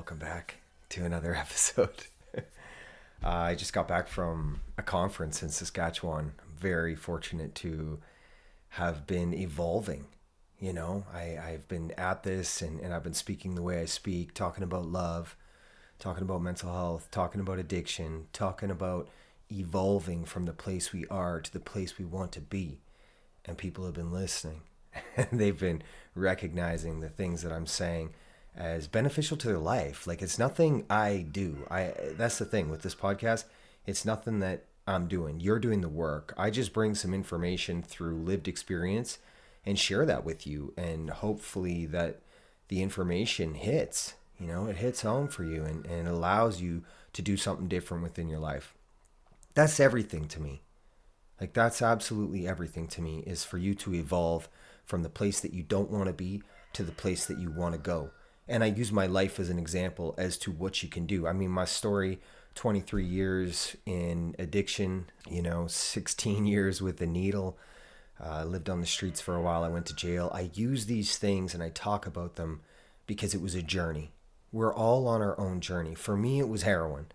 welcome back to another episode. I just got back from a conference in Saskatchewan. I'm very fortunate to have been evolving. I've been at this and I've been speaking the way I speak, talking about love, talking about mental health, talking about addiction, talking about evolving from the place we are to the place we want to be. And people have been listening. And they've been recognizing the things that I'm saying as beneficial to their life. Like, it's nothing I do. That's the thing with this podcast. It's nothing that I'm doing. You're doing the work. I just bring some information through lived experience and share that with you. And hopefully that the information hits, it hits home for you and allows you to do something different within your life. That's everything to me. Like, that's absolutely everything to me, is for you to evolve from the place that you don't want to be to the place that you want to go. And I use my life as an example as to what you can do. I mean, my story, 23 years in addiction, 16 years with the needle. I lived on the streets for a while. I went to jail. I use these things and I talk about them because it was a journey. We're all on our own journey. For me, it was heroin.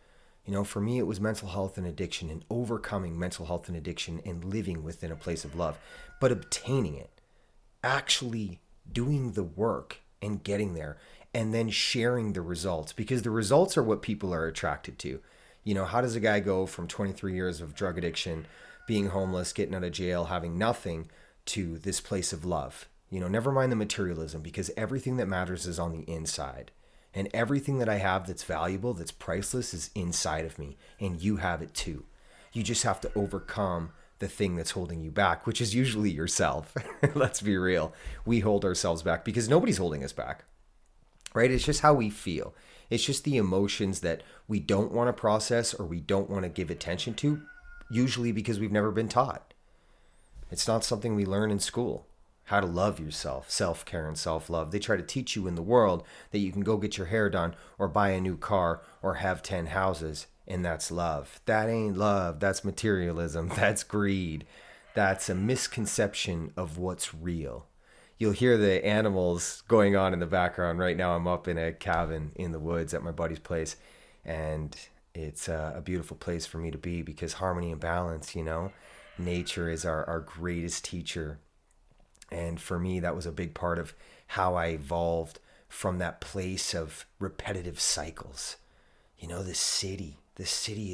For me, it was mental health and addiction and overcoming mental health and addiction and living within a place of love, but obtaining it, actually doing the work and getting there, and then sharing the results, because the results are what people are attracted to. How does a guy go from 23 years of drug addiction, being homeless, getting out of jail, having nothing, to this place of love? Never mind the materialism, because everything that matters is on the inside. And everything that I have that's valuable, that's priceless, is inside of me. And you have it too. You just have to overcome the thing that's holding you back, which is usually yourself. Let's be real. We hold ourselves back because nobody's holding us back, right? It's just how we feel. It's just the emotions that we don't want to process or we don't want to give attention to, usually because we've never been taught. It's not something we learn in school. How to love yourself, self-care and self-love. They try to teach you in the world that you can go get your hair done or buy a new car or have 10 houses, and that's love. That ain't love. That's materialism. That's greed. That's a misconception of what's real. You'll hear the animals going on in the background. Right now I'm up in a cabin in the woods at my buddy's place, and it's a beautiful place for me to be because harmony and balance, nature is our greatest teacher. And for me, that was a big part of how I evolved from that place of repetitive cycles. The city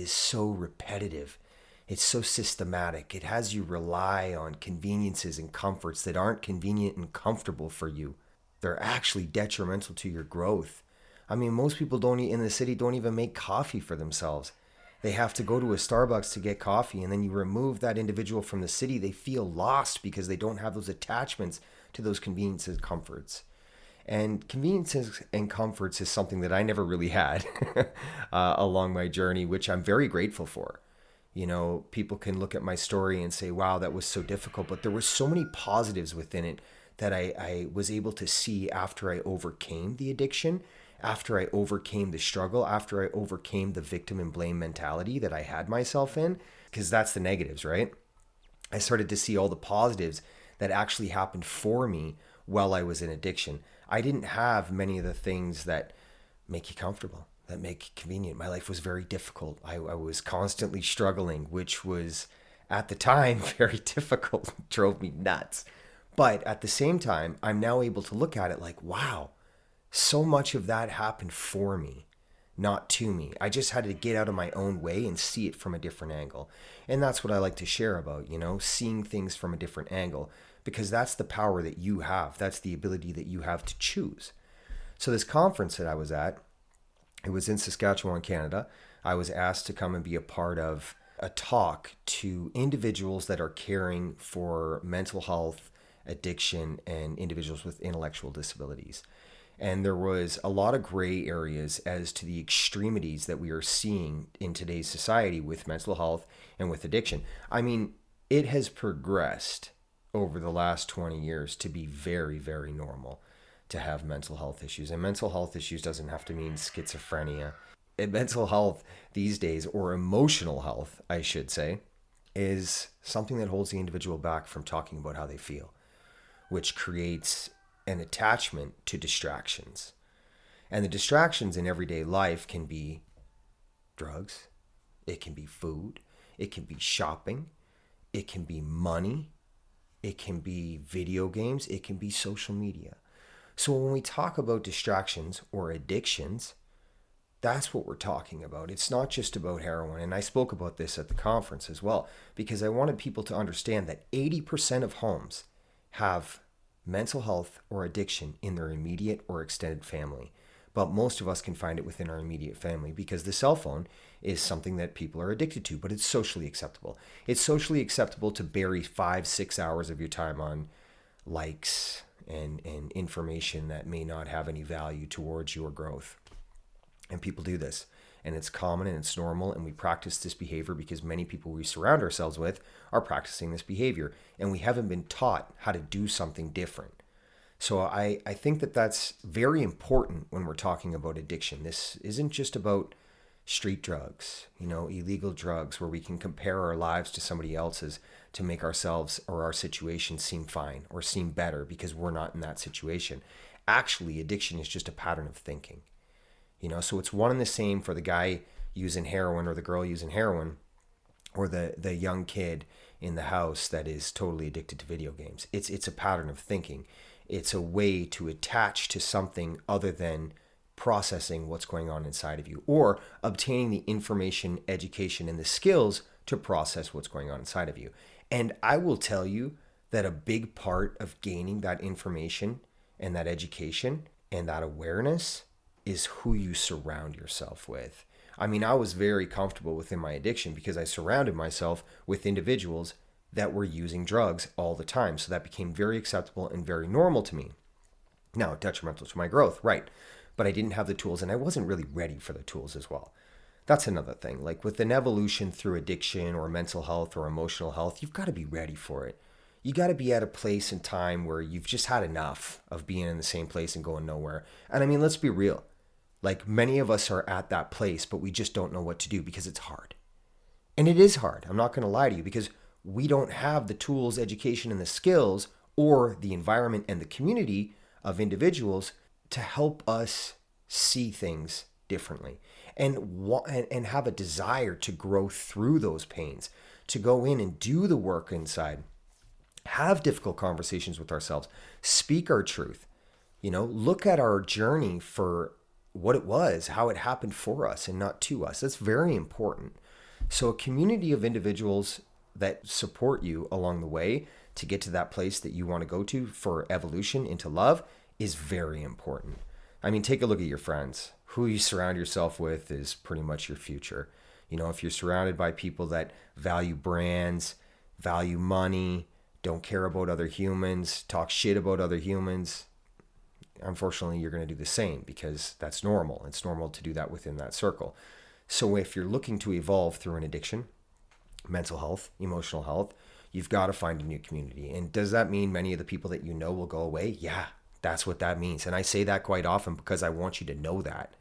is so repetitive. It's so systematic. It has you rely on conveniences and comforts that aren't convenient and comfortable for you. They're actually detrimental to your growth. I mean, most people in the city don't even make coffee for themselves. They have to go to a Starbucks to get coffee, and then you remove that individual from the city. They feel lost because they don't have those attachments to those conveniences and comforts. And conveniences and comforts is something that I never really had along my journey, which I'm very grateful for. People can look at my story and say, wow, that was so difficult. But there were so many positives within it that I was able to see after I overcame the addiction, after I overcame the struggle, after I overcame the victim and blame mentality that I had myself in, because that's the negatives, right? I started to see all the positives that actually happened for me while I was in addiction. I didn't have many of the things that make you comfortable, that make it convenient. My life was very difficult. I was constantly struggling, which was at the time very difficult, drove me nuts. But at the same time, I'm now able to look at it like, wow, so much of that happened for me, not to me. I just had to get out of my own way and see it from a different angle. And that's what I like to share about, seeing things from a different angle, because that's the power that you have. That's the ability that you have to choose. So this conference that I was at, it was in Saskatchewan, Canada. I was asked to come and be a part of a talk to individuals that are caring for mental health, addiction, and individuals with intellectual disabilities. And there was a lot of gray areas as to the extremities that we are seeing in today's society with mental health and with addiction. I mean, it has progressed over the last 20 years to be very, very normal to have mental health issues. And mental health issues doesn't have to mean schizophrenia. And mental health these days, or emotional health, I should say, is something that holds the individual back from talking about how they feel, which creates an attachment to distractions. And the distractions in everyday life can be drugs, it can be food, it can be shopping, it can be money, it can be video games, it can be social media. So when we talk about distractions or addictions, that's what we're talking about. It's not just about heroin. And I spoke about this at the conference as well, because I wanted people to understand that 80% of homes have mental health or addiction in their immediate or extended family. But most of us can find it within our immediate family because the cell phone is something that people are addicted to, but it's socially acceptable. It's socially acceptable to bury 5-6 hours of your time on likes and information that may not have any value towards your growth. And people do this, and it's common and it's normal, and we practice this behavior because many people we surround ourselves with are practicing this behavior, and we haven't been taught how to do something different. So I think that that's very important when we're talking about addiction. This isn't just about street drugs, illegal drugs where we can compare our lives to somebody else's to make ourselves or our situation seem fine or seem better because we're not in that situation. Actually, addiction is just a pattern of thinking. So it's one and the same for the guy using heroin or the girl using heroin or the young kid in the house that is totally addicted to video games. It's a pattern of thinking. It's a way to attach to something other than processing what's going on inside of you or obtaining the information, education, and the skills to process what's going on inside of you. And I will tell you that a big part of gaining that information and that education and that awareness is who you surround yourself with. I mean, I was very comfortable within my addiction because I surrounded myself with individuals that were using drugs all the time. So that became very acceptable and very normal to me. Now, detrimental to my growth, right. But I didn't have the tools and I wasn't really ready for the tools as well. That's another thing. Like with an evolution through addiction or mental health or emotional health, you've got to be ready for it. You got to be at a place and time where you've just had enough of being in the same place and going nowhere. And I mean, let's be real. Like many of us are at that place, but we just don't know what to do because it's hard. And it is hard. I'm not going to lie to you because we don't have the tools, education, and the skills or the environment and the community of individuals to help us see things differently and have a desire to grow through those pains, to go in and do the work inside, have difficult conversations with ourselves, speak our truth, look at our journey for what it was, how it happened for us and not to us. That's very important. So a community of individuals that support you along the way to get to that place that you want to go to for evolution into love is very important. I mean, take a look at your friends. Who you surround yourself with is pretty much your future. If you're surrounded by people that value brands, value money, don't care about other humans, talk shit about other humans, unfortunately, you're going to do the same because that's normal. It's normal to do that within that circle. So if you're looking to evolve through an addiction, mental health, emotional health, you've got to find a new community. And does that mean many of the people that you know will go away? Yeah, that's what that means. And I say that quite often because I want you to know that.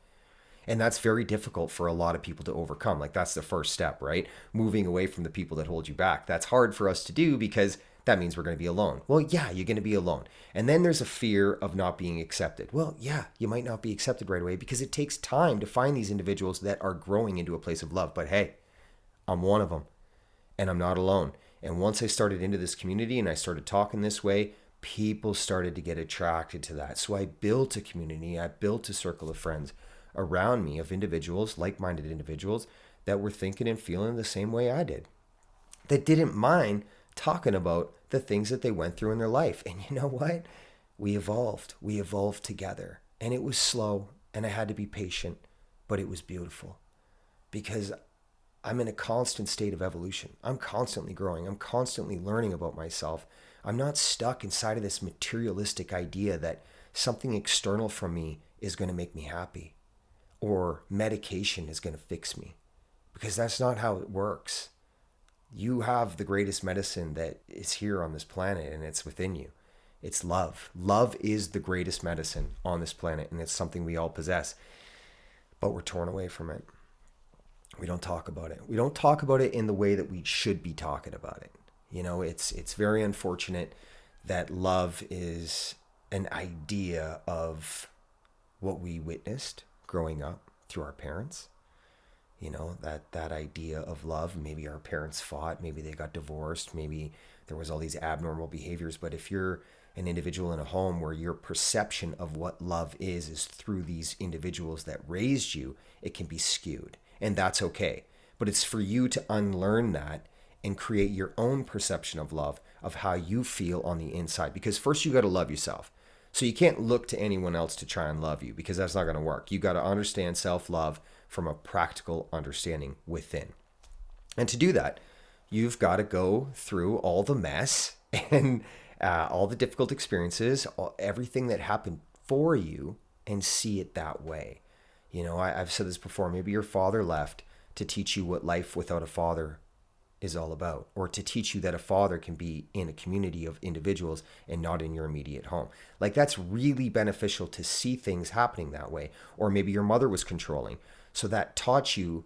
And that's very difficult for a lot of people to overcome. Like that's the first step, right? Moving away from the people that hold you back. That's hard for us to do because that means we're going to be alone. Well, yeah, you're going to be alone. And then there's a fear of not being accepted. Well, yeah, you might not be accepted right away because it takes time to find these individuals that are growing into a place of love. But hey, I'm one of them and I'm not alone. And once I started into this community and I started talking this way, people started to get attracted to that. So I built a community. I built a circle of friends around me of individuals, like-minded individuals that were thinking and feeling the same way I did, that didn't mind talking about the things that they went through in their life. And you know what? We evolved together, and it was slow and I had to be patient, but it was beautiful because I'm in a constant state of evolution. I'm constantly growing. I'm constantly learning about myself. I'm not stuck inside of this materialistic idea that something external from me is going to make me happy or medication is going to fix me, because that's not how it works. You have the greatest medicine that is here on this planet, and it's within you. It's love. Love is the greatest medicine on this planet, and it's something we all possess, but we're torn away from it. We don't talk about it. We don't talk about it in the way that we should be talking about it. It's very unfortunate that love is an idea of what we witnessed growing up through our parents. You know, that idea of love. Maybe our parents fought, maybe they got divorced, maybe there was all these abnormal behaviors. But if you're an individual in a home where your perception of what love is through these individuals that raised you, it can be skewed. And that's okay. But it's for you to unlearn that and create your own perception of love, of how you feel on the inside. Because first you got to love yourself. So you can't look to anyone else to try and love you, because that's not going to work. You got to understand self-love from a practical understanding within. And to do that, you've got to go through all the mess and all the difficult experiences, everything that happened for you, and see it that way. You know, I've said this before. Maybe your father left to teach you what life without a father is all about, or to teach you that a father can be in a community of individuals and not in your immediate home. Like, that's really beneficial to see things happening that way. Or maybe your mother was controlling, so that taught you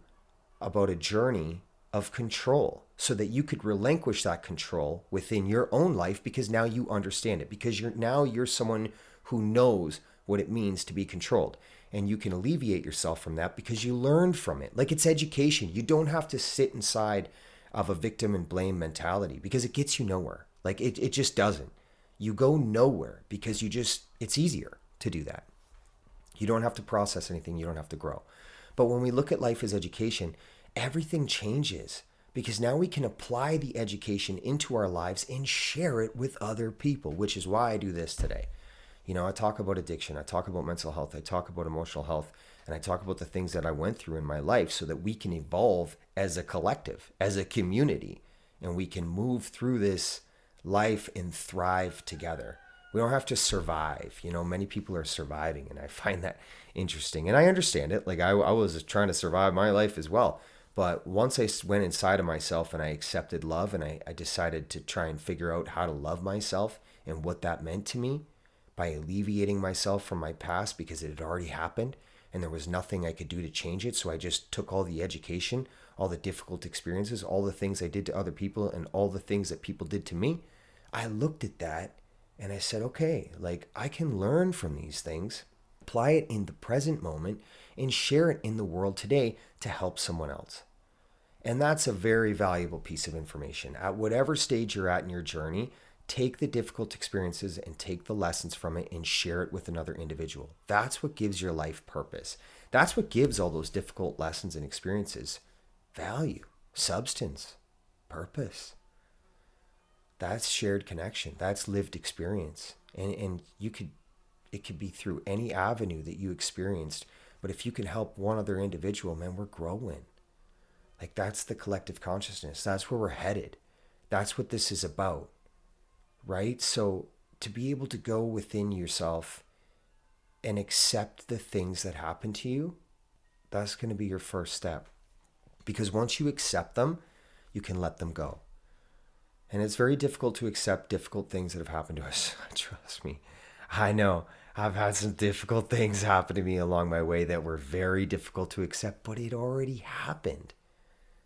about a journey of control, so that you could relinquish that control within your own life, because now you understand it, because you're someone who knows what it means to be controlled, and you can alleviate yourself from that because you learned from it. Like, it's education. You don't have to sit inside of a victim and blame mentality, because it gets you nowhere. Like, it just doesn't. You go nowhere because it's easier to do that. You don't have to process anything. You don't have to grow. But when we look at life as education, everything changes, because now we can apply the education into our lives and share it with other people, which is why I do this today. You know, I talk about addiction, I talk about mental health, I talk about emotional health, and I talk about the things that I went through in my life, so that we can evolve as a collective, as a community, and we can move through this life and thrive together. We don't have to survive. You know, many people are surviving, and I find that interesting. And I understand it. Like, I was trying to survive my life as well. But once I went inside of myself and I accepted love, and I decided to try and figure out how to love myself and what that meant to me, by alleviating myself from my past, because it had already happened and there was nothing I could do to change it. So I just took all the education, all the difficult experiences, all the things I did to other people, and all the things that people did to me. I looked at that and I said, okay, like, I can learn from these things, apply it in the present moment, and share it in the world today to help someone else. And that's a very valuable piece of information. At whatever stage you're at in your journey, take the difficult experiences and take the lessons from it and share it with another individual. That's what gives your life purpose. That's what gives all those difficult lessons and experiences value, substance, purpose. That's shared connection. That's lived experience. And it could be through any avenue that you experienced. But if you can help one other individual, man, we're growing. Like, that's the collective consciousness. That's where we're headed. That's what this is about. Right? So to be able to go within yourself and accept the things that happen to you, that's going to be your first step. Because once you accept them, you can let them go. And it's very difficult to accept difficult things that have happened to us. Trust me. I know. I've had some difficult things happen to me along my way that were very difficult to accept, but it already happened.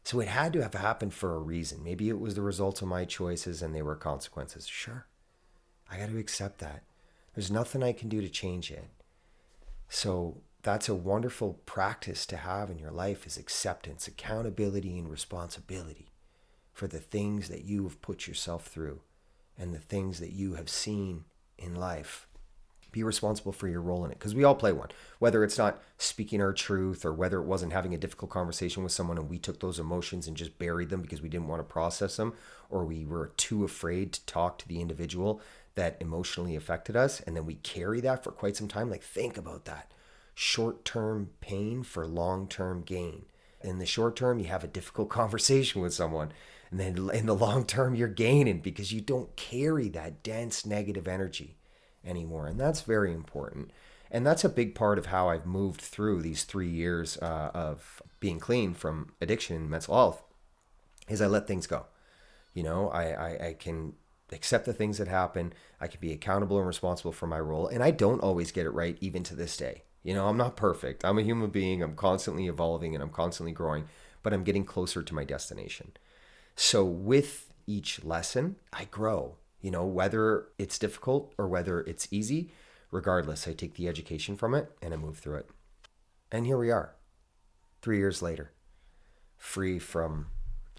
So it had to have happened for a reason. Maybe it was the result of my choices and they were consequences. Sure. I got to accept that. There's nothing I can do to change it. So that's a wonderful practice to have in your life, is acceptance, accountability, and responsibility for the things that you have put yourself through and the things that you have seen in life. Be responsible for your role in it, because we all play one. Whether it's not speaking our truth, or whether it wasn't having a difficult conversation with someone and we took those emotions and just buried them because we didn't want to process them, or we were too afraid to talk to the individual that emotionally affected us, and then we carry that for quite some time. Like, think about that. Short-term pain for long-term gain. In the short term, you have a difficult conversation with someone, and then in the long term, you're gaining because you don't carry that dense negative energy anymore. And that's very important. And that's a big part of how I've moved through these 3 years of being clean from addiction and mental health, is I let things go. You know, I can accept the things that happen. I can be accountable and responsible for my role. And I don't always get it right, even to this day. You know, I'm not perfect. I'm a human being. I'm constantly evolving and I'm constantly growing, but I'm getting closer to my destination. So with each lesson, I grow. You know, whether it's difficult or whether it's easy, Regardless, I take the education from it and I move through it. And here we are, 3 years later, free from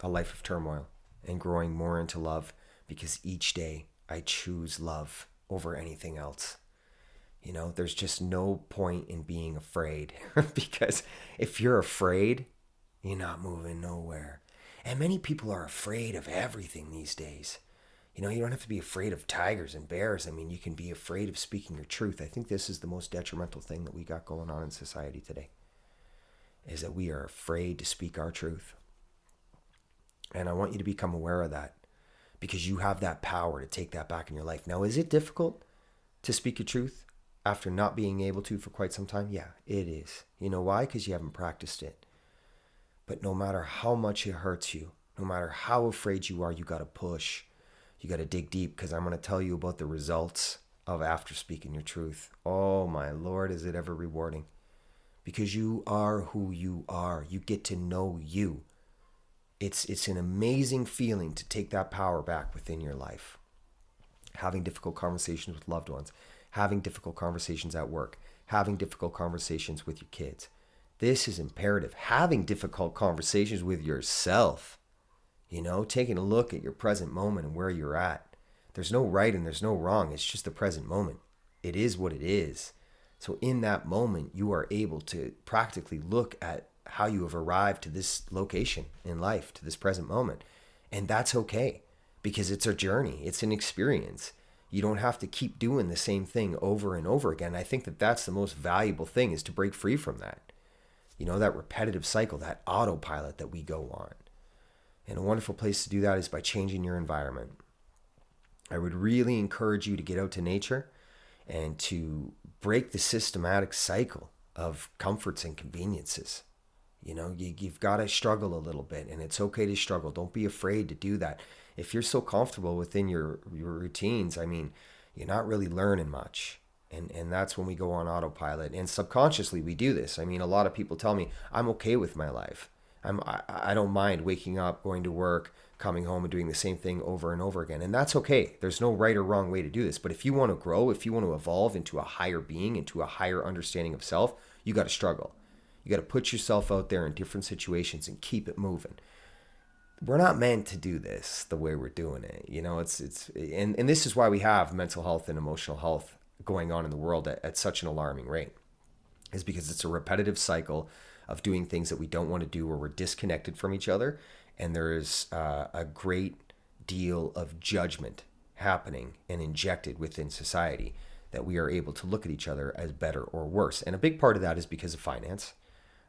a life of turmoil and growing more into love, because each day I choose love over anything else. There's just no point in being afraid because if you're afraid, you're not moving nowhere. And many people are afraid of everything these days. You don't have to be afraid of tigers and bears. I mean, you can be afraid of speaking your truth. I think this is the most detrimental thing that we got going on in society today, is that we are afraid to speak our truth. And I want you to become aware of that, because you have that power to take that back in your life. Now, is it difficult to speak your truth after not being able to for quite some time? Yeah, it is. You know why? Because you haven't practiced it. But no matter how much it hurts you, no matter how afraid you are, you got to push. You got to dig deep, because I'm going to tell you about the results of after speaking your truth. Oh my Lord, is it ever rewarding? Because you are who you are. You get to know you. It's an amazing feeling to take that power back within your life. Having difficult conversations with loved ones, having difficult conversations at work, having difficult conversations with your kids. This is imperative. Having difficult conversations with yourself. Taking a look at your present moment and where you're at. There's no right and there's no wrong. It's just the present moment. It is what it is. So in that moment, you are able to practically look at how you have arrived to this location in life, to this present moment. And that's okay, because it's a journey. It's an experience. You don't have to keep doing the same thing over and over again. I think that that's the most valuable thing, is to break free from that. That repetitive cycle, that autopilot that we go on. And a wonderful place to do that is by changing your environment. I would really encourage you to get out to nature and to break the systematic cycle of comforts and conveniences. You've got to struggle a little bit, and it's okay to struggle. Don't be afraid to do that. If you're so comfortable within your routines, I mean, you're not really learning much. And that's when we go on autopilot. And subconsciously we do this. I mean, a lot of people tell me, I'm okay with my life. I don't mind waking up, going to work, coming home and doing the same thing over and over again. And that's okay. There's no right or wrong way to do this. But if you want to grow, if you want to evolve into a higher being, into a higher understanding of self, you got to struggle. You got to put yourself out there in different situations and keep it moving. We're not meant to do this the way we're doing it. And this is why we have mental health and emotional health going on in the world at such an alarming rate, is because it's a repetitive cycle of doing things that we don't want to do, where we're disconnected from each other. And there is a great deal of judgment happening and injected within society, that we are able to look at each other as better or worse. And a big part of that is because of finance.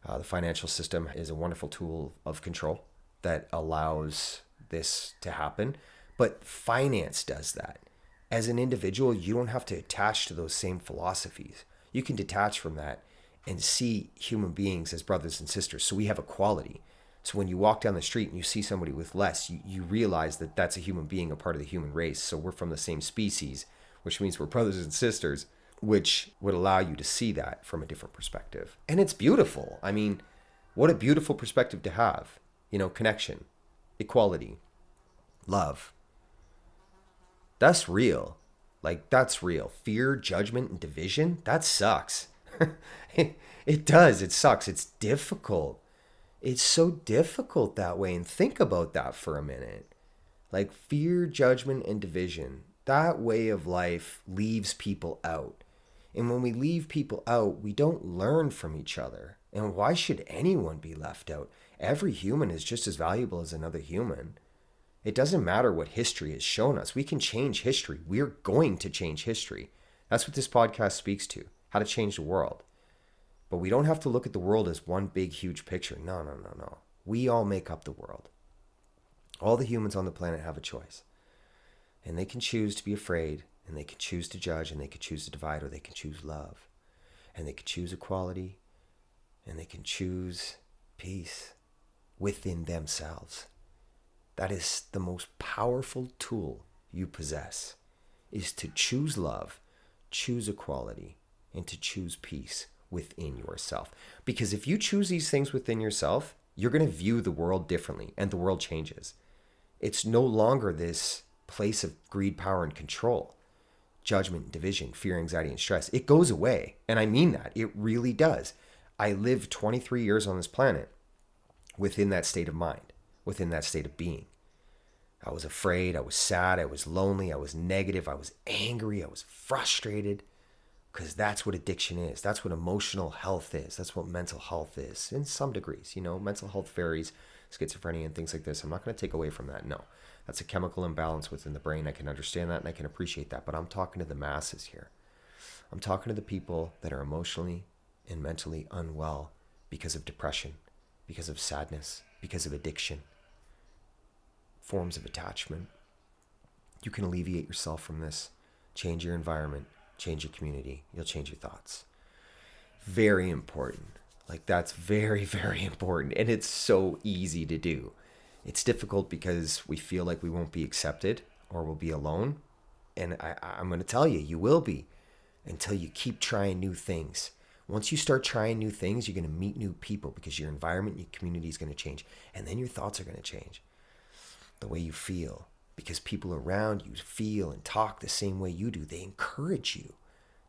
The financial system is a wonderful tool of control that allows this to happen. But finance does that. As an individual, you don't have to attach to those same philosophies. You can detach from that and see human beings as brothers and sisters. So we have equality. So when you walk down the street and you see somebody with less, you realize that that's a human being, a part of the human race. So we're from the same species, which means we're brothers and sisters, which would allow you to see that from a different perspective. And it's beautiful. I mean, what a beautiful perspective to have. Connection, equality, love. That's real. That's real. Fear, judgment, and division, that sucks. It does. It sucks. It's difficult. It's so difficult that way. And think about that for a minute. Fear, judgment, and division. That way of life leaves people out. And when we leave people out, we don't learn from each other. And why should anyone be left out? Every human is just as valuable as another human. It doesn't matter what history has shown us. We can change history. We're going to change history. That's what this podcast speaks to, how to change the world. But we don't have to look at the world as one big, huge picture. No. We all make up the world. All the humans on the planet have a choice. And they can choose to be afraid, and they can choose to judge, and they can choose to divide, or they can choose love. And they can choose equality, and they can choose peace within themselves. That is the most powerful tool you possess, is to choose love, choose equality, and to choose peace within yourself. Because if you choose these things within yourself, you're going to view the world differently, and the world changes. It's no longer this place of greed, power, and control. judgment, division, fear, anxiety, and stress. It goes away. And I mean that. It really does. I lived 23 years on this planet within that state of mind, within that state of being. I was afraid, I was sad, I was lonely, I was negative, I was angry, I was frustrated, because that's what addiction is. That's what emotional health is. That's what mental health is in some degrees. Mental health varies, schizophrenia and things like this. I'm not going to take away from that. No, that's a chemical imbalance within the brain. I can understand that and I can appreciate that, but I'm talking to the masses here. I'm talking to the people that are emotionally and mentally unwell because of depression, because of sadness, because of addiction, forms of attachment. You can alleviate yourself from this. Change your environment, change your community. You'll change your thoughts. Very important. That's very, very important. And it's so easy to do. It's difficult because we feel like we won't be accepted or we'll be alone. And I'm going to tell you, you will be until you keep trying new things. Once you start trying new things, you're going to meet new people because your environment, your community is going to change. And then your thoughts are going to change. The way you feel, because people around you feel and talk the same way you do. They encourage you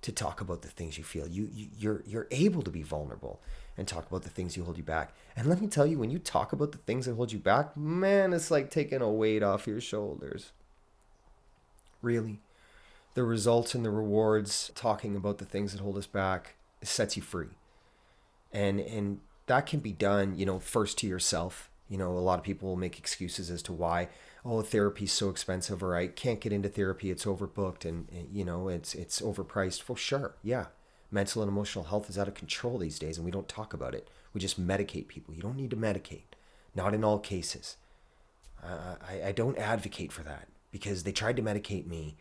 to talk about the things you feel. You're able to be vulnerable and talk about the things you hold you back. And let me tell you, when you talk about the things that hold you back, man, it's like taking a weight off your shoulders. Really. The results and the rewards, talking about the things that hold us back, sets you free. And that can be done, first to yourself. A lot of people will make excuses as to why, therapy's so expensive, or I can't get into therapy, it's overbooked, and it's overpriced. For sure, yeah. Mental and emotional health is out of control these days, and we don't talk about it. We just medicate people. You don't need to medicate. Not in all cases. I don't advocate for that, because they tried to medicate me,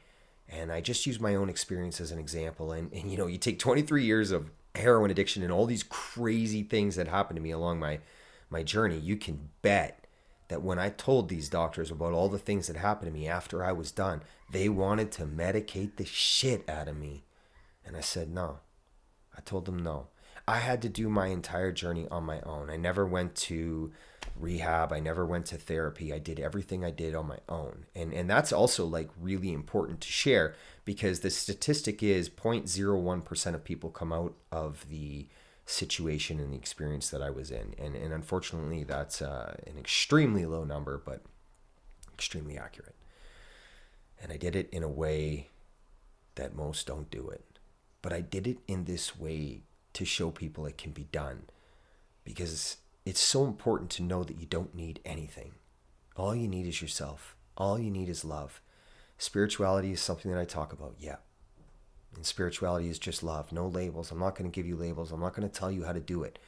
and I just use my own experience as an example. And you take 23 years of heroin addiction and all these crazy things that happened to me along my journey. You can bet that when I told these doctors about all the things that happened to me after I was done, they wanted to medicate the shit out of me. And I said no. I told them no. I had to do my entire journey on my own. I never went to rehab. I never went to therapy. I did everything I did on my own. And that's also really important to share, because the statistic is 0.01% of people come out of the situation and the experience that I was in. And unfortunately, that's an extremely low number, but extremely accurate. And I did it in a way that most don't do it. But I did it in this way to show people it can be done, because it's so important to know that you don't need anything. All you need is yourself. All you need is love. Spirituality is something that I talk about, yeah. And spirituality is just love, no labels. I'm not going to give you labels. I'm not going to tell you how to do it,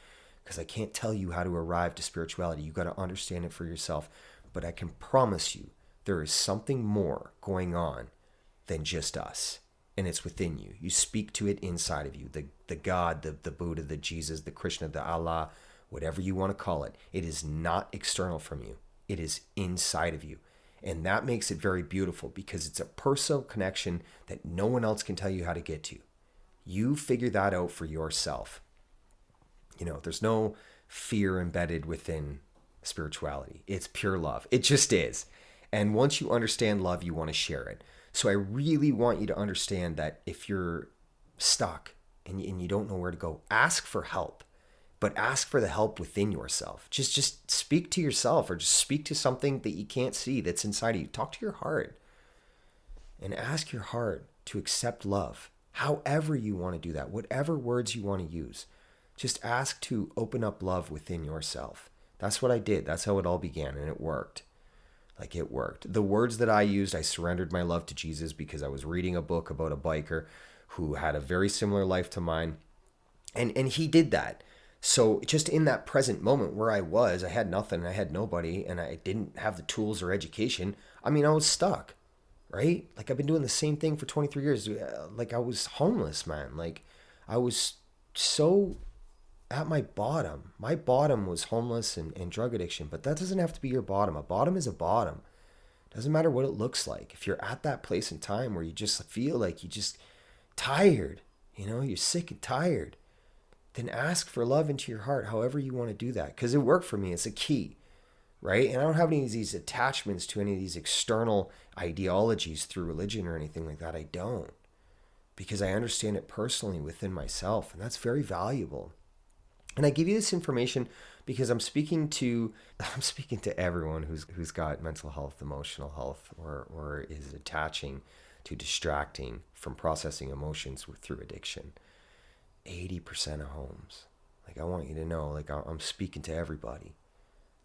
because I can't tell you how to arrive to spirituality. You got to understand it for yourself. But I can promise you there is something more going on than just us. And it's within you. You speak to it inside of you. The God, the Buddha, the Jesus, the Krishna, the Allah, whatever you want to call it. It is not external from you. It is inside of you. And that makes it very beautiful, because it's a personal connection that no one else can tell you how to get to. You figure that out for yourself. There's no fear embedded within spirituality. It's pure love. It just is. And once you understand love, you want to share it. So I really want you to understand that if you're stuck and you don't know where to go, ask for help. But ask for the help within yourself. Just speak to yourself, or just speak to something that you can't see that's inside of you. Talk to your heart. And ask your heart to accept love. However you want to do that. Whatever words you want to use. Just ask to open up love within yourself. That's what I did. That's how it all began, and it worked. It worked. The words that I used, I surrendered my love to Jesus, because I was reading a book about a biker who had a very similar life to mine. And he did that. So just in that present moment where I had nothing, I had nobody, and I didn't have the tools or education. I was stuck, right? I've been doing the same thing for 23 years. I was homeless, man. I was so at my bottom. My bottom was homeless and drug addiction, but that doesn't have to be your bottom. A bottom is a bottom. Doesn't matter what it looks like. If you're at that place in time where you just feel like you're just tired, you're sick and tired, then ask for love into your heart, however you want to do that. Because it worked for me. It's a key, right? And I don't have any of these attachments to any of these external ideologies through religion or anything like that. I don't. because I understand it personally within myself, and that's very valuable. And I give you this information because I'm speaking to everyone who's got mental health, emotional health, or is attaching to distracting from processing emotions through addiction. 80% of homes. Like, I want you to know, like, I'm speaking to everybody.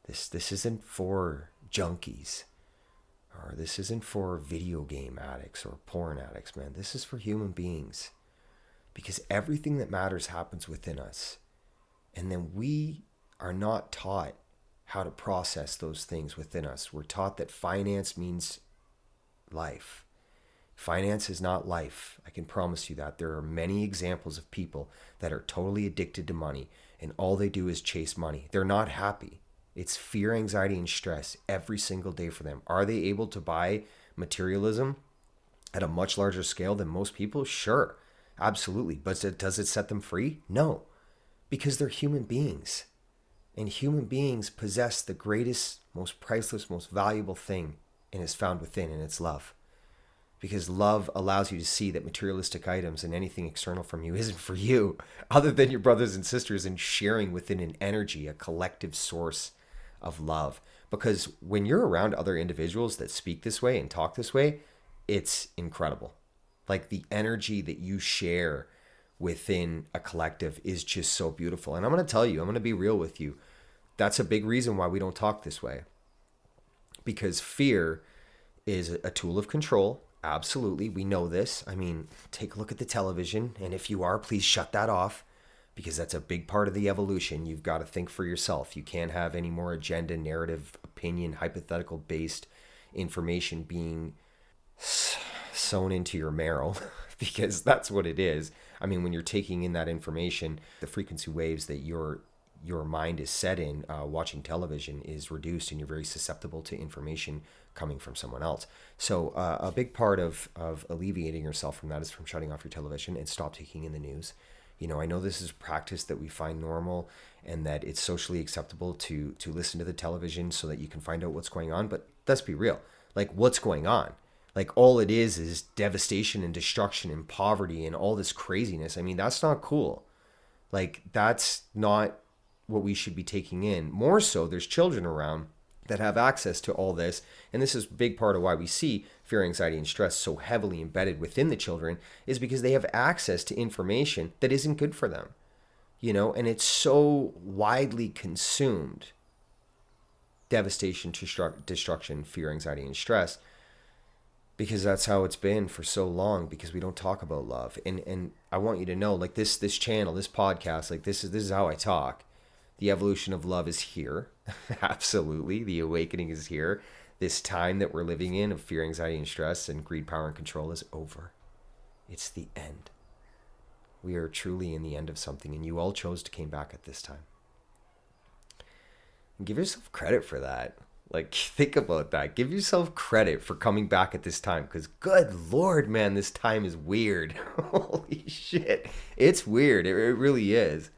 This isn't for junkies, or this isn't for video game addicts or porn addicts, man. This is for human beings, because everything that matters happens within us. And then we are not taught how to process those things within us. We're taught that finance means life. Finance is not life. I can promise you that. There are many examples of people that are totally addicted to money, and all they do is chase money. They're not happy. It's fear, anxiety, and stress every single day for them. Are they able to buy materialism at a much larger scale than most people? Sure, absolutely. But does it set them free? No, because they're human beings. And human beings possess the greatest, most priceless, most valuable thing, and is found within, and it's love. Because love allows you to see that materialistic items and anything external from you isn't for you, other than your brothers and sisters, and sharing within an energy, a collective source of love. Because when you're around other individuals that speak this way and talk this way, it's incredible. Like, the energy that you share within a collective is just so beautiful. And I'm going to tell you, I'm going to be real with you. That's a big reason why we don't talk this way. Because fear is a tool of control. Absolutely. We know this. I mean, take a look at the television. And if you are, please shut that off, because that's a big part of the evolution. You've got to think for yourself. You can't have any more agenda, narrative, opinion, hypothetical based information being sewn into your marrow, because that's what it is. I mean, when you're taking in that information, the frequency waves that your mind is set in watching television is reduced, and you're very susceptible to information coming from someone else. So a big part of alleviating yourself from that is from shutting off your television and stop taking in the news. You know, I know this is practice that we find normal, and that it's socially acceptable to listen to the television so that you can find out what's going on. But let's be real. Like, what's going on? Like, all it is devastation and destruction and poverty and all this craziness. I mean, that's not cool. Like, that's not what we should be taking in. More so, there's children around that have access to all this. And this is a big part of why we see fear, anxiety, and stress so heavily embedded within the children, is because they have access to information that isn't good for them. You know, and it's so widely consumed. Devastation, destruction, fear, anxiety, and stress. Because that's how it's been for so long, because we don't talk about love. And I want you to know, like, this channel, this podcast, like, this is how I talk. The evolution of love is here. Absolutely. The awakening is here. This time that we're living in of fear, anxiety, and stress, and greed, power, and control is over. It's the end. We are truly in the end of something, and you all chose to came back at this time. And give yourself credit for that. Like, think about that. Give yourself credit for coming back at this time, because good Lord, man, this time is weird. Holy shit. It's weird. It really is.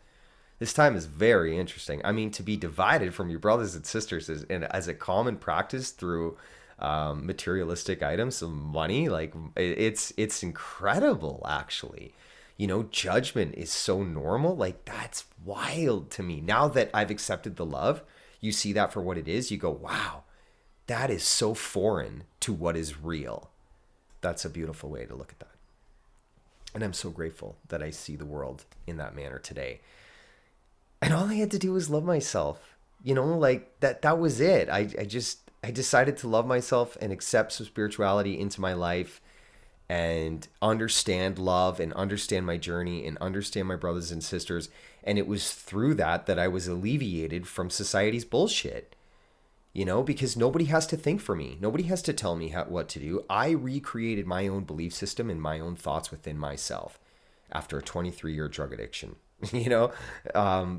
This time is very interesting. I mean, to be divided from your brothers and sisters as a common practice through materialistic items, some money, like, it's incredible, actually. You know, judgment is so normal. Like, that's wild to me. Now that I've accepted the love, you see that for what it is. You go, wow, that is so foreign to what is real. That's a beautiful way to look at that. And I'm so grateful that I see the world in that manner today. And all I had to do was love myself. You know, like, that was it. I decided to love myself and accept some spirituality into my life, and understand love, and understand my journey, and understand my brothers and sisters. And it was through that I was alleviated from society's bullshit. You know, because nobody has to think for me. Nobody has to tell me what to do. I recreated my own belief system and my own thoughts within myself after a 23-year drug addiction. You know,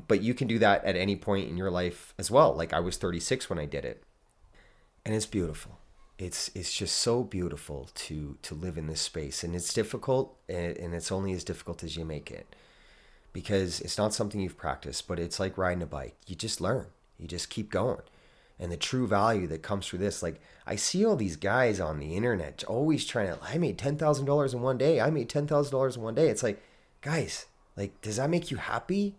but you can do that at any point in your life as well. Like, I was 36 when I did it, and it's beautiful. It's just so beautiful to live in this space, and it's difficult, and it's only as difficult as you make it, because it's not something you've practiced. But it's like riding a bike. You just learn. You just keep going. and the true value that comes through this. Like, I see all these guys on the internet always trying to, I made $10,000 in one day. I made $10,000 in one day. It's like, guys, like, does that make you happy?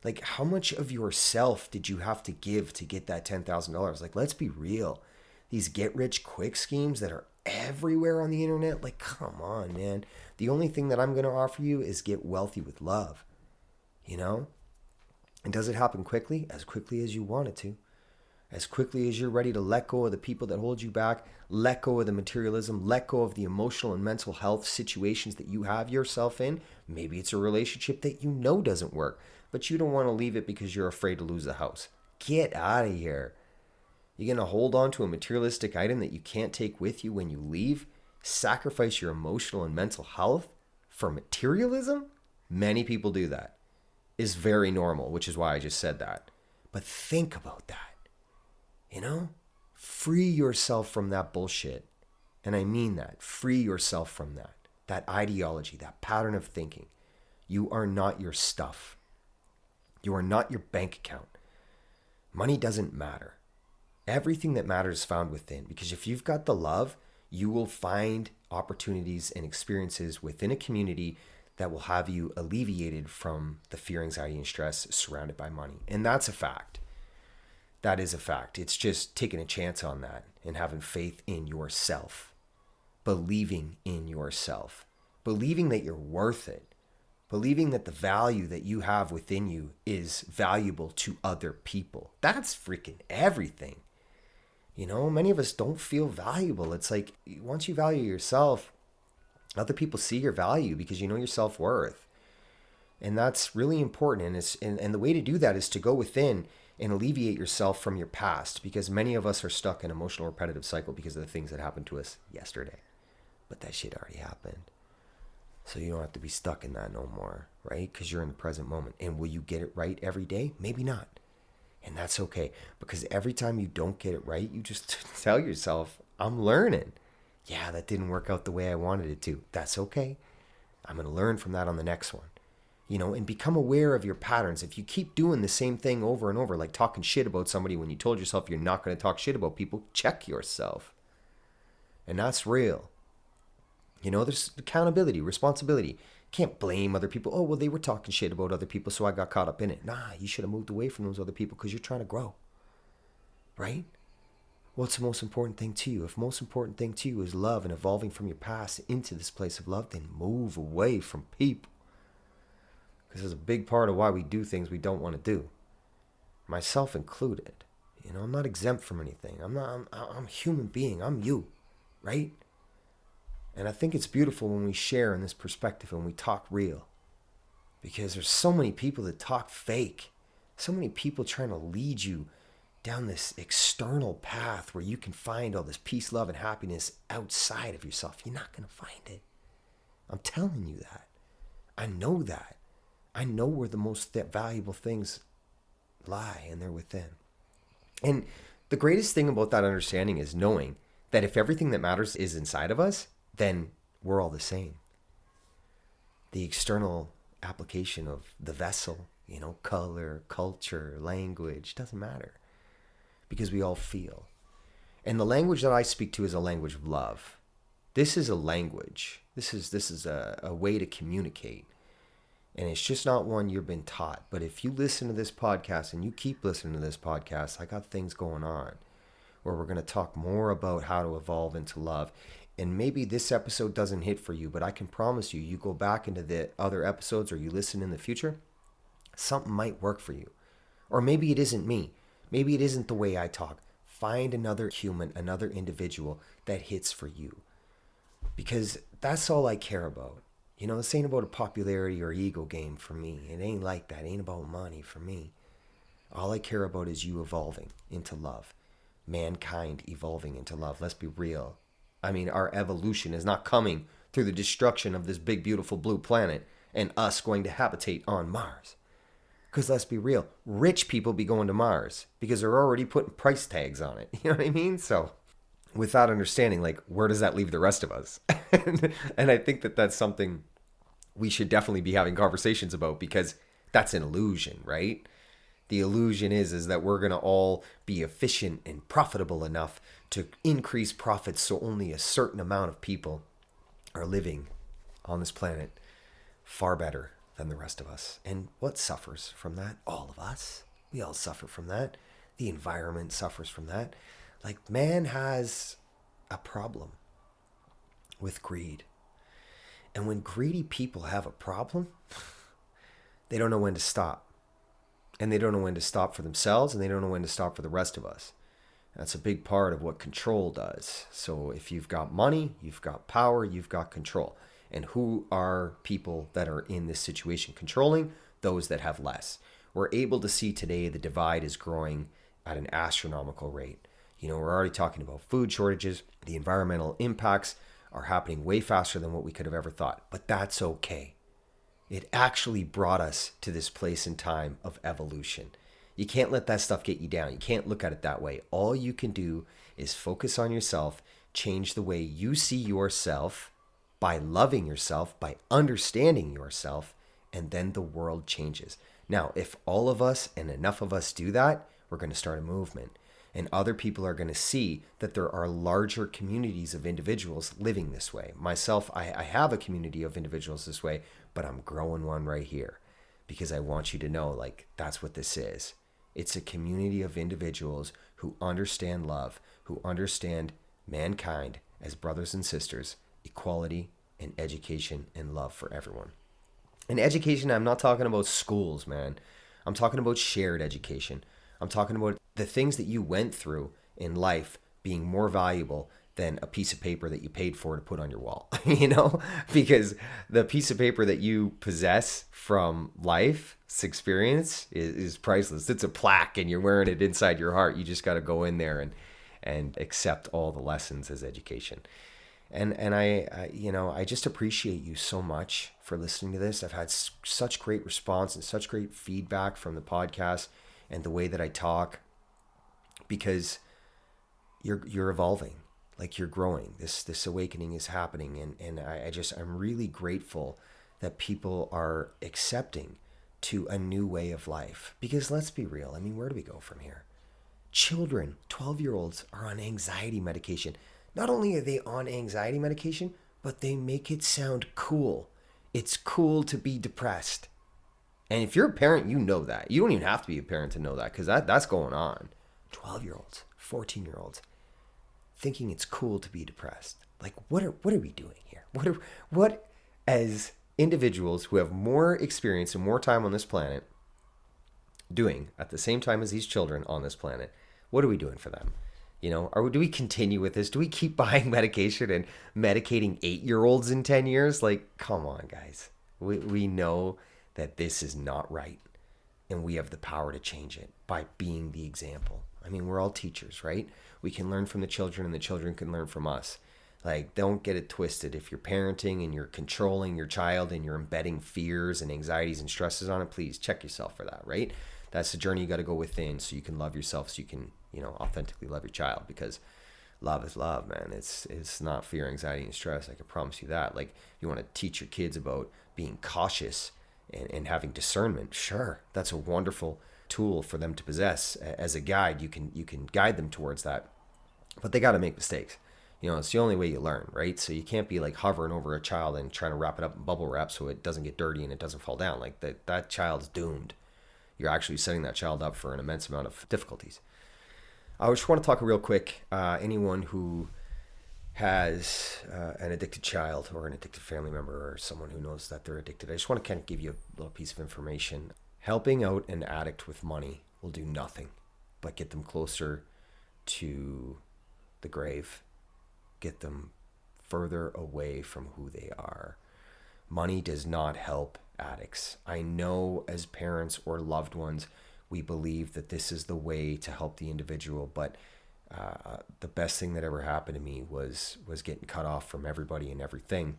Like, how much of yourself did you have to give to get that $10,000? Like, let's be real. These get rich quick schemes that are everywhere on the internet, like, come on, man. The only thing that I'm going to offer you is get wealthy with love, you know? And does it happen quickly? As quickly as you want it to. As quickly as you're ready to let go of the people that hold you back, let go of the materialism, let go of the emotional and mental health situations that you have yourself in. Maybe it's a relationship that you know doesn't work, but you don't want to leave it because you're afraid to lose the house. Get out of here. You're going to hold on to a materialistic item that you can't take with you when you leave? Sacrifice your emotional and mental health for materialism? Many people do that. It's very normal, which is why I just said that. But think about that. You know? Free yourself from that bullshit. And I mean that. Free yourself from that. That ideology, that pattern of thinking. You are not your stuff. You are not your bank account. Money doesn't matter. Everything that matters is found within. Because if you've got the love, you will find opportunities and experiences within a community that will have you alleviated from the fear, anxiety, and stress surrounded by money. And that's a fact. That is a fact. It's just taking a chance on that and having faith in yourself. Believing in yourself. Believing that you're worth it. Believing that the value that you have within you is valuable to other people. That's freaking everything. You know, many of us don't feel valuable. It's like, once you value yourself, other people see your value because you know your self-worth. And that's really important. And the way to do that is to go within and alleviate yourself from your past, because many of us are stuck in emotional repetitive cycle because of the things that happened to us yesterday. But that shit already happened. So you don't have to be stuck in that no more, right? Because you're in the present moment. And will you get it right every day? Maybe not. And that's okay. Because every time you don't get it right, you just tell yourself, I'm learning. Yeah, that didn't work out the way I wanted it to. That's okay. I'm going to learn from that on the next one. You know, and become aware of your patterns. If you keep doing the same thing over and over, like talking shit about somebody when you told yourself you're not going to talk shit about people, check yourself. And that's real. You know, there's accountability, responsibility. Can't blame other people. Oh, well, they were talking shit about other people, so I got caught up in it. Nah, you should have moved away from those other people because you're trying to grow. Right? What's the most important thing to you? If the most important thing to you is love and evolving from your past into this place of love, then move away from people. Because it's a big part of why we do things we don't want to do. Myself included. You know, I'm not exempt from anything. I'm a human being. I'm you. Right? And I think it's beautiful when we share in this perspective and we talk real. Because there's so many people that talk fake. So many people trying to lead you down this external path where you can find all this peace, love, and happiness outside of yourself. You're not going to find it. I'm telling you that. I know that. I know where the most valuable things lie, and they're within. And the greatest thing about that understanding is knowing that if everything that matters is inside of us, then we're all the same. The external application of the vessel, you know, color, culture, language, doesn't matter. Because we all feel. And the language that I speak to is a language of love. This is a language. This is a way to communicate. And it's just not one you've been taught. But if you listen to this podcast and you keep listening to this podcast, I got things going on where we're going to talk more about how to evolve into love. And maybe this episode doesn't hit for you, but I can promise you, you go back into the other episodes or you listen in the future, something might work for you. Or maybe it isn't me. Maybe it isn't the way I talk. Find another human, another individual that hits for you. Because that's all I care about. You know, this ain't about a popularity or ego game for me. It ain't like that. It ain't about money for me. All I care about is you evolving into love. Mankind evolving into love. Let's be real. I mean, our evolution is not coming through the destruction of this big, beautiful blue planet and us going to habitate on Mars. Because let's be real, rich people be going to Mars because they're already putting price tags on it. You know what I mean? So with that understanding, like, where does that leave the rest of us? And I think that that's something we should definitely be having conversations about, because that's an illusion, right? The illusion is that we're going to all be efficient and profitable enough to increase profits so only a certain amount of people are living on this planet far better than the rest of us. And what suffers from that? All of us. We all suffer from that. The environment suffers from that. Like, man has a problem with greed. And when greedy people have a problem, they don't know when to stop. And they don't know when to stop for themselves, and they don't know when to stop for the rest of us. That's a big part of what control does. So if you've got money, you've got power, you've got control. And who are people that are in this situation controlling? Those that have less. We're able to see today the divide is growing at an astronomical rate. You know, we're already talking about food shortages. The environmental impacts are happening way faster than what we could have ever thought. But that's okay. It actually brought us to this place in time of evolution. You can't let that stuff get you down. You can't look at it that way. All you can do is focus on yourself, change the way you see yourself by loving yourself, by understanding yourself, and then the world changes. Now, if all of us and enough of us do that, we're going to start a movement. And other people are going to see that there are larger communities of individuals living this way. Myself, I have a community of individuals this way, but I'm growing one right here because I want you to know, like, that's what this is. It's a community of individuals who understand love, who understand mankind as brothers and sisters, equality and education and love for everyone. And education, I'm not talking about schools, man. I'm talking about shared education. I'm talking about the things that you went through in life being more valuable than a piece of paper that you paid for to put on your wall, you know, because the piece of paper that you possess from life's experience is priceless. It's a plaque and you're wearing it inside your heart. You just got to go in there and accept all the lessons as education. And I just appreciate you so much for listening to this. I've had such great response and such great feedback from the podcast and the way that I talk, because you're evolving, like you're growing. This awakening is happening, and I'm really grateful that people are accepting to a new way of life. Because let's be real, I mean, where do we go from here? Children, 12-year-olds are on anxiety medication. Not only are they on anxiety medication, but they make it sound cool. It's cool to be depressed. And if you're a parent, you know that. You don't even have to be a parent to know that, because that's going on. 12-year-olds, 14-year-olds, thinking it's cool to be depressed. Like, what are we doing here? What as individuals who have more experience and more time on this planet doing at the same time as these children on this planet, what are we doing for them? You know, do we continue with this? Do we keep buying medication and medicating 8-year-olds in 10 years? Like, come on, guys. We know that this is not right, and we have the power to change it by being the example. I mean, we're all teachers, right? We can learn from the children, and the children can learn from us. Like, don't get it twisted. If you're parenting and you're controlling your child and you're embedding fears and anxieties and stresses on it, please check yourself for that, right? That's the journey you got to go within, so you can love yourself, so you can, authentically love your child, because love is love, man. It's not fear, anxiety, and stress. I can promise you that. Like, you want to teach your kids about being cautious and having discernment. Sure, that's a wonderful tool for them to possess as a guide. You can guide them towards that, but they got to make mistakes. It's the only way you learn, right? So you can't be like hovering over a child and trying to wrap it up in bubble wrap so it doesn't get dirty and it doesn't fall down. Like, that child's doomed. You're actually setting that child up for an immense amount of difficulties. I just want to talk real quick. Anyone who has an addicted child or an addicted family member or someone who knows that they're addicted, I just want to kind of give you a little piece of information. Helping out an addict with money will do nothing but get them closer to the grave, get them further away from who they are. Money does not help addicts. I know as parents or loved ones, we believe that this is the way to help the individual, but the best thing that ever happened to me was getting cut off from everybody and everything,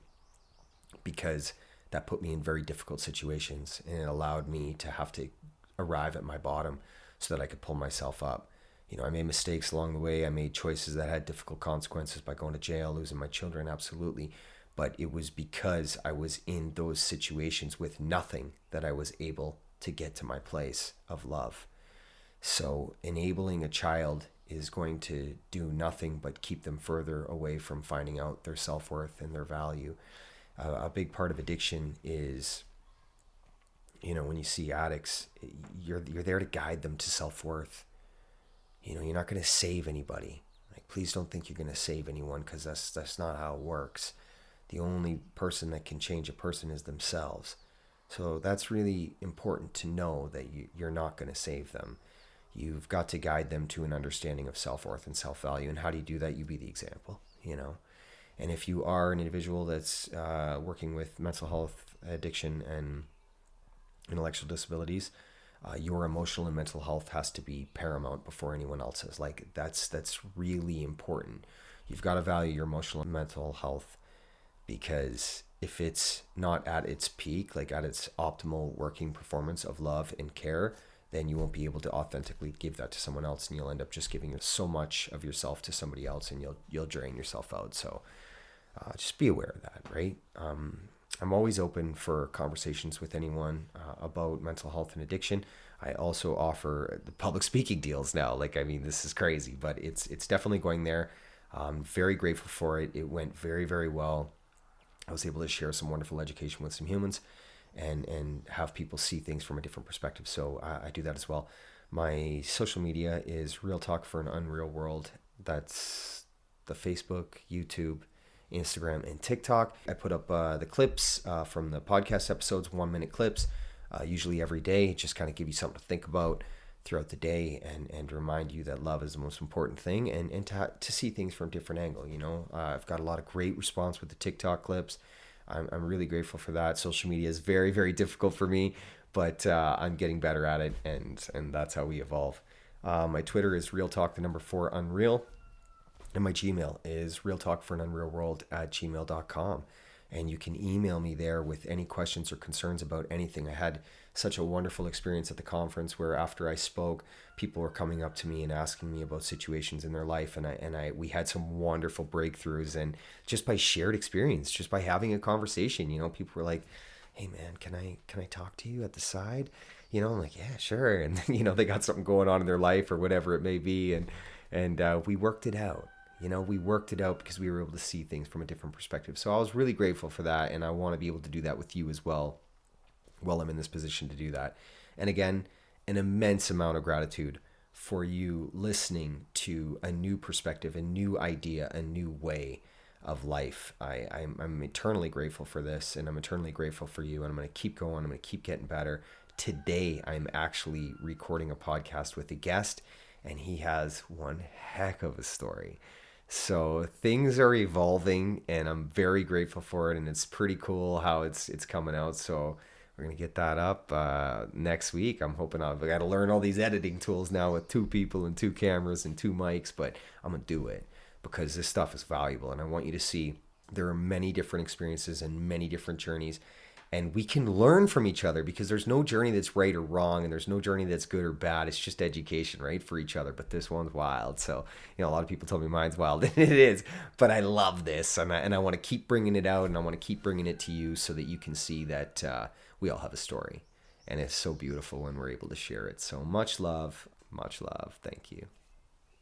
because that put me in very difficult situations, and it allowed me to have to arrive at my bottom so that I could pull myself up. I made mistakes along the way. I made choices that had difficult consequences by going to jail, losing my children, absolutely. But it was because I was in those situations with nothing that I was able to get to my place of love. So enabling a child is going to do nothing but keep them further away from finding out their self-worth and their value. A big part of addiction is, when you see addicts, you're there to guide them to self-worth. You're not going to save anybody. Like, please don't think you're going to save anyone, because that's not how it works. The only person that can change a person is themselves. So that's really important to know, that you're not going to save them. You've got to guide them to an understanding of self-worth and self-value. And how do you do that? You be the example, And if you are an individual that's working with mental health, addiction, and intellectual disabilities, your emotional and mental health has to be paramount before anyone else's. Like, that's really important. You've got to value your emotional and mental health, because if it's not at its peak, like at its optimal working performance of love and care, then you won't be able to authentically give that to someone else, and you'll end up just giving so much of yourself to somebody else, and you'll drain yourself out. So just be aware of that, right? I'm always open for conversations with anyone about mental health and addiction. I also offer the public speaking deals now. This is crazy, but it's definitely going there. I'm very grateful for it. It went very, very well. I was able to share some wonderful education with some humans, and have people see things from a different perspective. So I do that as well. My social media is Real Talk for an Unreal World. That's the Facebook, YouTube, Instagram, and TikTok. I put up the clips from the podcast episodes, 1-minute clips, usually every day, just kind of give you something to think about throughout the day, and remind you that love is the most important thing, and to see things from a different angle. I've got a lot of great response with the TikTok clips. I'm really grateful for that. Social media is very, very difficult for me, but I'm getting better at it, and that's how we evolve. My Twitter is realtalk4 unreal. And my Gmail is realtalkforanunrealworld@gmail.com. And you can email me there with any questions or concerns about anything. I had such a wonderful experience at the conference, where after I spoke, people were coming up to me and asking me about situations in their life. And we had some wonderful breakthroughs. And just by shared experience, just by having a conversation, people were like, "Hey man, can I talk to you at the side?" I'm like, "Yeah, sure." And then, they got something going on in their life or whatever it may be. And we worked it out. We worked it out because we were able to see things from a different perspective. So I was really grateful for that, and I want to be able to do that with you as well while I'm in this position to do that. And again, an immense amount of gratitude for you listening to a new perspective, a new idea, a new way of life. I'm eternally grateful for this, and I'm eternally grateful for you, and I'm going to keep going. I'm going to keep getting better. Today, I'm actually recording a podcast with a guest, and he has one heck of a story. So things are evolving, and I'm very grateful for it, and it's pretty cool how it's coming out. So we're gonna get that up next week. I'm hoping I've got to learn all these editing tools now with 2 people and 2 cameras and 2 mics, but I'm gonna do it because this stuff is valuable, and I want you to see there are many different experiences and many different journeys. And we can learn from each other, because there's no journey that's right or wrong, and there's no journey that's good or bad. It's just education, right, for each other. But this one's wild. So, a lot of people tell me mine's wild, and it is. But I love this, and I want to keep bringing it out, and I want to keep bringing it to you so that you can see that we all have a story. And it's so beautiful when we're able to share it. So much love. Thank you.